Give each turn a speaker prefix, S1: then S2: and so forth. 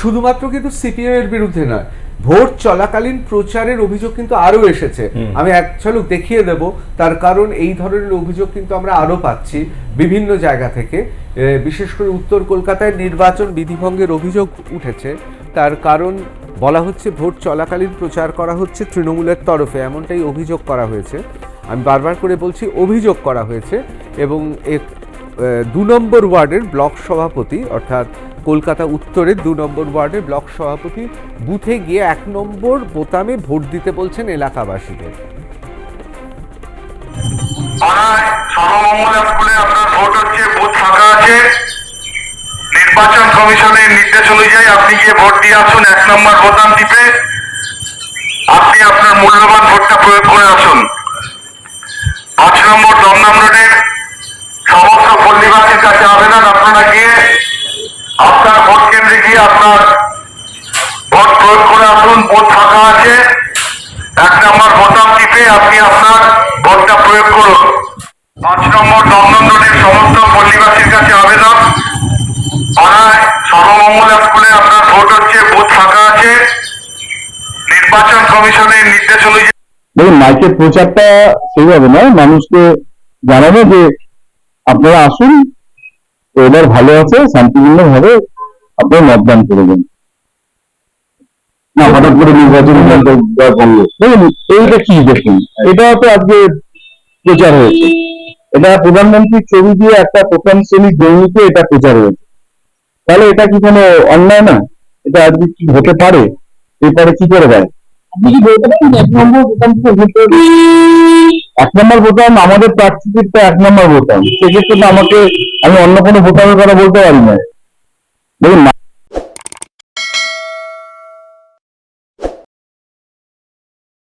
S1: শুধুমাত্র কিন্তু সিপিএম এর বিরুদ্ধে নয়, ভোট চলাকালীন প্রচারের অভিযোগ কিন্তু আরো এসেছে। আমি এক ঝলক দেখিয়ে দেব, তার কারণ এই ধরনের অভিযোগ কিন্তু আমরা আরো পাচ্ছি বিভিন্ন জায়গা থেকে। বিশেষ করে উত্তর কলকাতায় নির্বাচন বিধিভঙ্গের অভিযোগ উঠেছে, তার কারণ বলা হচ্ছে ভোট চলাকালীন প্রচার করা হচ্ছে তৃণমূলের তরফে, এমনটাই অভিযোগ করা হয়েছে। আমি বারবার করে বলছি অভিযোগ করা হয়েছে। এবং 2 নম্বর ওয়ার্ডের ব্লক সভাপতি, অর্থাৎ কলকাতা উত্তরের 2 নম্বর ওয়ার্ডের ব্লক সভাপতি বুথে গিয়ে 1 নম্বর বোতামে ভোট দিতে বলছেন এলাকাবাসীদের।
S2: আপনার ভোট হচ্ছে, বুথ ফাঁকা আছে, নির্বাচন কমিশনের নির্দেশ অনুযায়ী আপনি গিয়ে ভোট দিয়ে আসুন। 1 নম্বর বোতাম টিপে আপনি আপনার মূল্যবান ভোটটা প্রয়োগ করে আসুন। 5 নম্বর দমদম রোডের সমস্ত পল্লীবাসীর কাছে আবেদন, আপনারা গিয়ে আপনার ভোট কেন্দ্রে গিয়ে আপনার ভোট প্রয়োগ করে আসুন। ভোট ফাঁকা আছে, 1 নম্বর বোতাম টিপে আপনি আপনার ভোটটা প্রয়োগ করুন। 5 নম্বর দমদম রোডের সমস্ত পল্লীবাসীর কাছে আবেদন, পাড়ায় সর্বমঙ্গলা স্কুলে আপনার ভোট হচ্ছে, বুথ ফাঁকা আছে, নির্বাচন কমিশনের নির্দেশ অনুযায়ী।
S3: দেখুন, মাইকের প্রচারটা সেইভাবে নয়, মানুষকে জানাবো যে আপনারা আসুন, এবার ভালো আছে, শান্তিপূর্ণ ভাবে আপনারা মতদান করবেন না। হঠাৎ করে নির্বাচন করলো, দেখুন এইটা কি, দেখুন এটা তো আজকে প্রচার হয়েছে, এটা প্রধানমন্ত্রীর ছবি দিয়ে একটা প্রথম শ্রেণীর জমিতে এটা প্রচার হয়েছে, তাহলে এটা কি কোনো অন্যায় না? এটা আজকে কি হতে পারে? এরপরে কি করে দেয়? আপনি কি বলতে পারেন 1 নম্বর বোতাম থেকে ভোট? 1 নম্বর বোতাম আমাদের প্রার্থীদের তো 1 নম্বর বোতাম, সেক্ষেত্রে তো আমি অন্য কোনো বোতামের কথা বলতে পারি না। দেখুন।